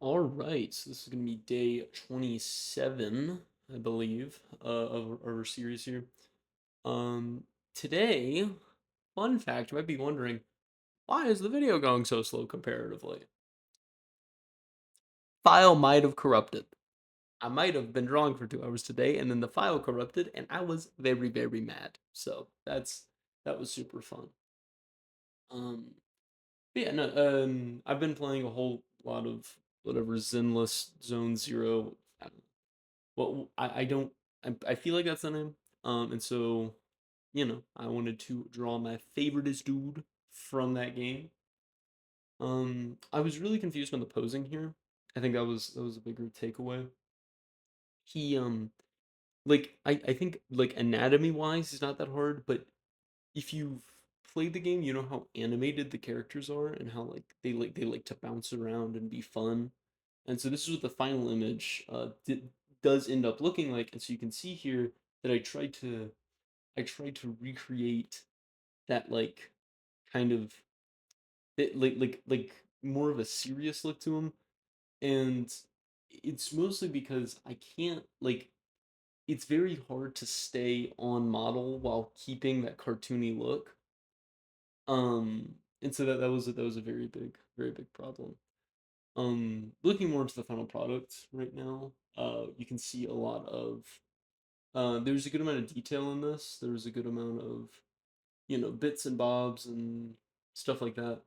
All right, so this is going to be day 27, I believe, of our series here. Um, Today, fun fact, you might be wondering, why is the video going so slow comparatively? File might have corrupted. I might have been drawing for 2 hours today, and then the file corrupted, and I was very, very mad. So that was super fun. Um, but yeah, no, I've been playing a whole lot of whatever Zenless Zone Zero. I don't Well, I don't. I feel like that's the name. And so I wanted to draw my favoriteest dude from that game. I was really confused on the posing here. I think that was a bigger takeaway. He like I think like anatomy wise, he's not that hard, but if you've played the game, you know how animated the characters are and how like to bounce around and be fun. And so this is what the final image does end up looking like. And so you can see here that I tried to recreate that like kind of like more of a serious look to him. And it's mostly because I can't like it's very hard to stay on model while keeping that cartoony look. And so that was a very big problem. Looking more into the final product right now, you can see a lot of there's a good amount of detail in this. There's a good amount of bits and bobs and stuff like that.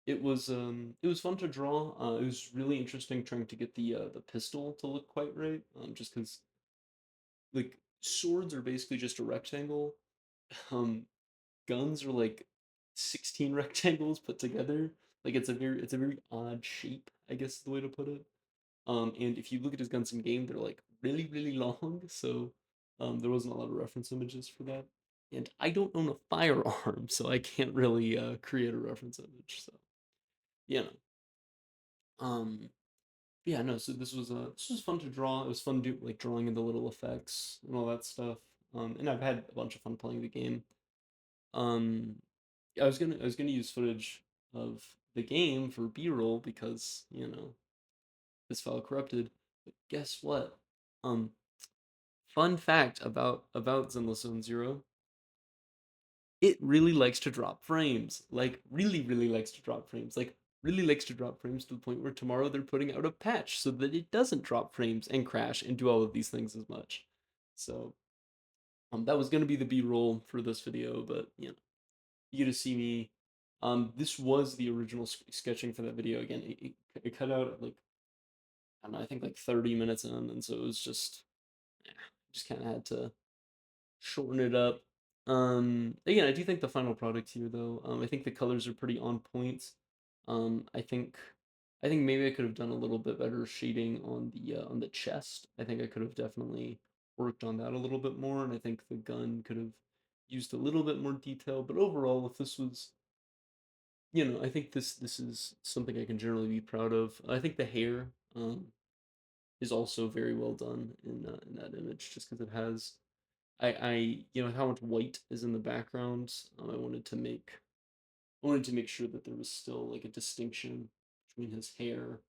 It was fun to draw. It was really interesting trying to get the pistol to look quite right. Just because like swords are basically just a rectangle. Um, Guns are like 16 rectangles put together. Like it's a very odd shape, I guess is the way to put it. And if you look at his guns in game, they're like really, really long. So there wasn't a lot of reference images for that. And I don't own a firearm, so I can't really create a reference image. So you know. Um yeah, no, so this was fun to draw. It was fun do like drawing in the little effects and all that stuff. And I've had a bunch of fun playing the game. Um I was gonna use footage of the game for B-roll because, this file corrupted. But guess what? Um, Fun fact about Zenless Zone Zero, it really likes to drop frames. Like really, really likes to drop frames. Like really likes to drop frames to the point where tomorrow they're putting out a patch so that it doesn't drop frames and crash and do all of these things as much. So that was gonna be the B-roll for this video, but you get to see me. This was the original sketching for that video. Again, it cut out at like I don't know, I think like 30 minutes in, and so it was just kind of had to shorten it up. Again, I do think the final product here, though, I think the colors are pretty on point. I think maybe I could have done a little bit better shading on the chest. I think I could have definitely worked on that a little bit more, and I think the gun could have used a little bit more detail. But overall, if this was I think this is something I can generally be proud of. I think the hair is also very well done in that image, just because it has how much white is in the background. I wanted to make sure that there was still like a distinction between his hair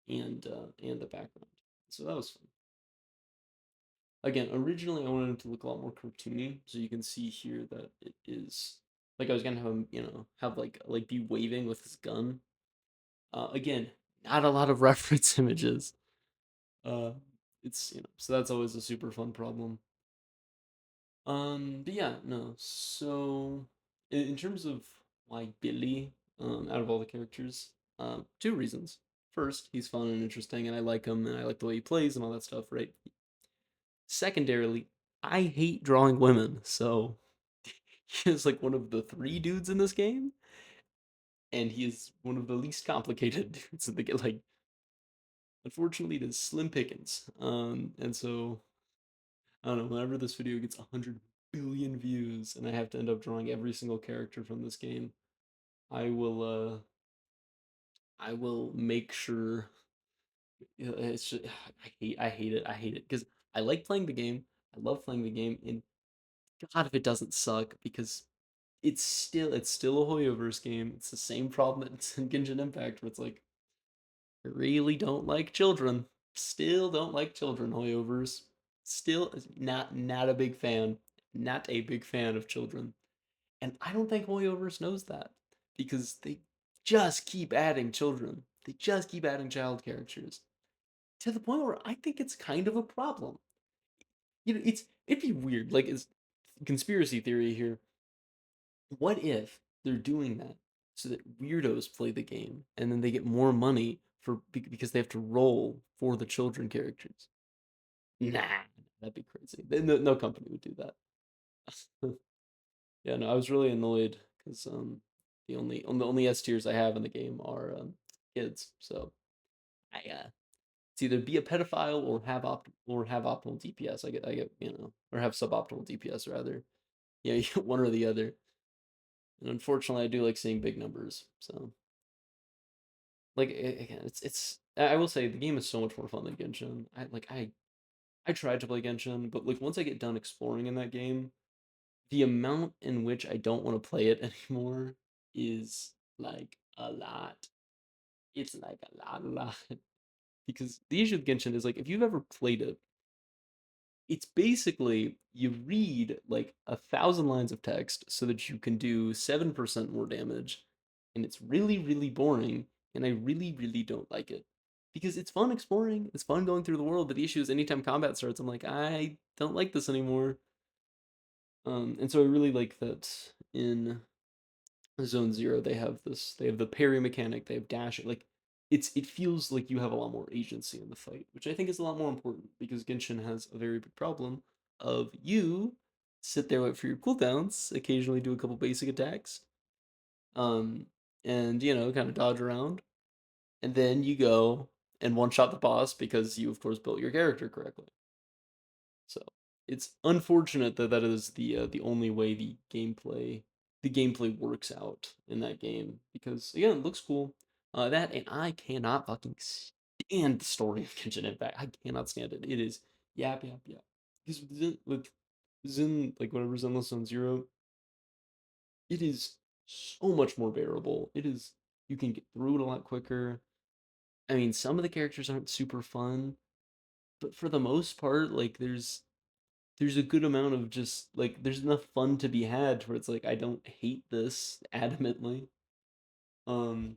and the background. So that was fun. Again, originally I wanted him to look a lot more cartoony, so you can see here that it is like I was gonna have him, have like be waving with his gun. Again, not a lot of reference images. Uh, it's so that's always a super fun problem. But yeah, no. So in terms of why Billy, out of all the characters, two reasons. First, he's fun and interesting, and I like him, and I like the way he plays and all that stuff, right? Secondarily, I hate drawing women, so he is like one of the three dudes in this game, and he is one of the least complicated dudes in the game. Like, unfortunately, it is slim pickings. And so I don't know. Whenever this video gets 100 billion views, and I have to end up drawing every single character from this game, I will. I will make sure. It's just I hate it. I hate it because I like playing the game. I love playing the game, and God, if it doesn't suck because it's still a Hoyoverse game. It's the same problem that's in Genshin Impact, where it's like really don't like children. Still don't like children, hoyovers. Still not a big fan. Not a big fan of children. And I don't think hoyovers knows that because they just keep adding children. They just keep adding child characters to the point where I think it's kind of a problem. It'd be weird. Like it's conspiracy theory here. What if they're doing that so that weirdos play the game and then they get more money for because they have to roll for the children characters? Nah, that'd be crazy. No company would do that. Yeah, no, I was really annoyed because the only S tiers I have in the game are kids. So I it's either be a pedophile or have optimal DPS. I get or have suboptimal DPS rather. Yeah, you get one or the other. And unfortunately, I do like seeing big numbers. So like again, it's I will say the game is so much more fun than Genshin. I tried to play Genshin, but like once I get done exploring in that game, the amount in which I don't want to play it anymore is like a lot. It's like a lot. Because the issue with Genshin is like if you've ever played it, it's basically you read like 1,000 lines of text so that you can do 7% more damage, and it's really, really boring, and I really, really don't like it. Because it's fun exploring, it's fun going through the world, but the issue is anytime combat starts, I'm like, I don't like this anymore. And so I really like that in Zone Zero, they have the parry mechanic, they have dash. Like it feels like you have a lot more agency in the fight, which I think is a lot more important because Genshin has a very big problem of you sit there wait for your cooldowns, occasionally do a couple basic attacks, um, and kind of dodge around, and then you go and one shot the boss because you of course built your character correctly. So it's unfortunate that that is the only way the gameplay works out in that game because again it looks cool. That and I cannot fucking stand the story of Genshin Impact. I cannot stand it. It is yap yap yap. Because with Zen like whatever's Endless on Zero, it is so much more bearable. It is you can get through it a lot quicker. I mean, some of the characters aren't super fun, but for the most part, like there's a good amount of just like there's enough fun to be had where it's like I don't hate this adamantly. Um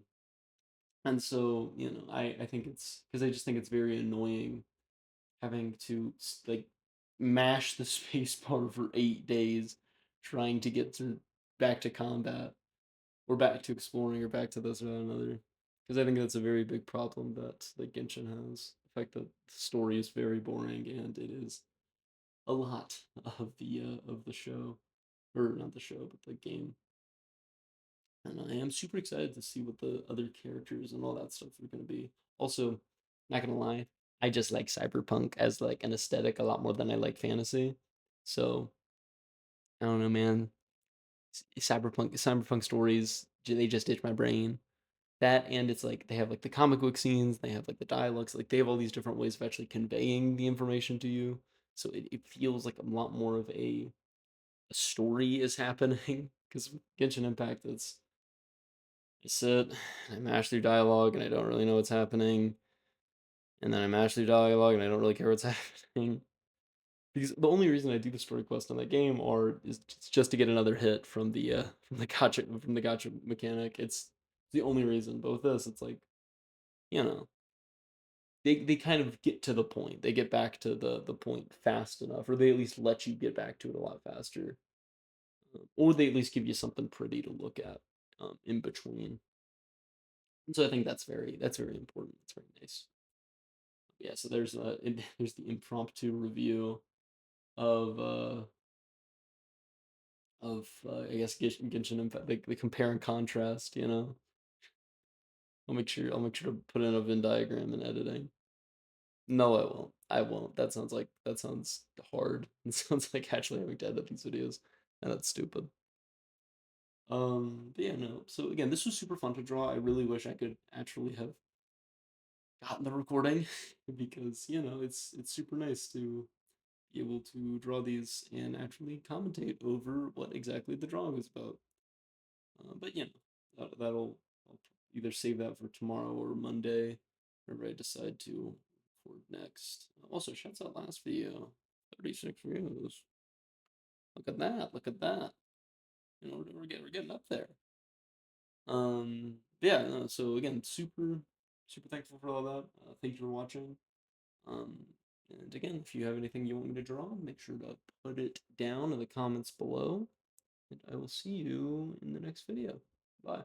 and so, I think it's because I just think it's very annoying having to like mash the space bar for 8 days trying to get to back to combat or back to exploring or back to this or that another. Because I think that's a very big problem that like Genshin has. The fact that the story is very boring and it is a lot of the show, or not the show, but the game. And I am super excited to see what the other characters and all that stuff are going to be. Also, not gonna lie, I just like cyberpunk as like an aesthetic a lot more than I like fantasy. So I don't know, man. Cyberpunk stories they just itch my brain. That and it's like they have like the comic book scenes, they have like the dialogues, like they have all these different ways of actually conveying the information to you. So it feels like a lot more of a story is happening because Genshin Impact I sit, I mash through dialogue and I don't really know what's happening, and then I mash through dialogue and I don't really care what's happening. Because the only reason I do the story quest in that game is just to get another hit from the gotcha mechanic. It's the only reason. But with this, it's like you know they kind of get to the point. They get back to the point fast enough, or they at least let you get back to it a lot faster, or they at least give you something pretty to look at in between. And so I think that's very important. It's very nice. Yeah. So there's the impromptu review of I guess Genshin Impact, the compare and contrast. I'll make sure to put in a Venn diagram in editing. No, I won't. I won't. That sounds hard. It sounds like actually having to edit these videos, and that's stupid. But yeah, no. So again, this was super fun to draw. I really wish I could actually have gotten the recording because it's super nice to be able to draw these and actually commentate over what exactly the drawing was about. But that'll I'll either save that for tomorrow or Monday, whenever I decide to record next. Also, shouts out last video, 36 views. Look at that! Look at that! You know, we're getting up there. Yeah. No, so again, super thankful for all that. Thank you for watching. Um, and again, if you have anything you want me to draw, make sure to put it down in the comments below. And I will see you in the next video. Bye.